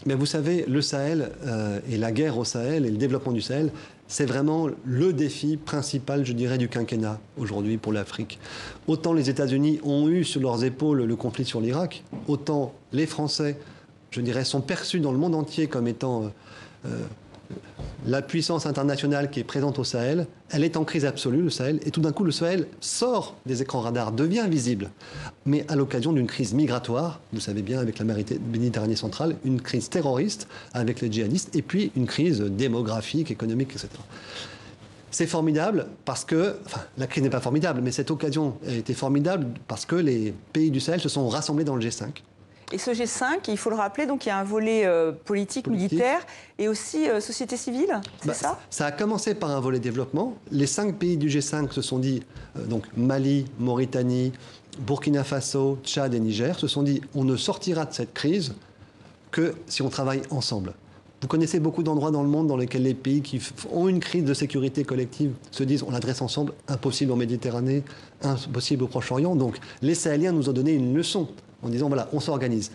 Mais vous savez, le Sahel et la guerre au Sahel et le développement du Sahel, c'est vraiment le défi principal, je dirais, du quinquennat aujourd'hui pour l'Afrique. Autant les États-Unis ont eu sur leurs épaules le conflit sur l'Irak, autant les Français, je dirais, sont perçus dans le monde entier comme étant la puissance internationale qui est présente au Sahel. Elle est en crise absolue, le Sahel, et tout d'un coup, le Sahel sort des écrans radars, devient visible, mais à l'occasion d'une crise migratoire, vous savez bien, avec la Méditerranée centrale, une crise terroriste avec les djihadistes, et puis une crise démographique, économique, etc. C'est formidable parce que, enfin, la crise n'est pas formidable, mais cette occasion a été formidable parce que les pays du Sahel se sont rassemblés dans le G5. Et ce G5, il faut le rappeler, donc il y a un volet politique, militaire et aussi société civile, c'est ça? Ça a commencé par un volet développement. Les 5 pays du G5 se sont dit, donc Mali, Mauritanie, Burkina Faso, Tchad et Niger, se sont dit on ne sortira de cette crise que si on travaille ensemble. Vous connaissez beaucoup d'endroits dans le monde dans lesquels les pays qui ont une crise de sécurité collective se disent on l'adresse ensemble, impossible en Méditerranée, impossible au Proche-Orient. Donc les Sahéliens nous ont donné une leçon en disant voilà, on s'organise.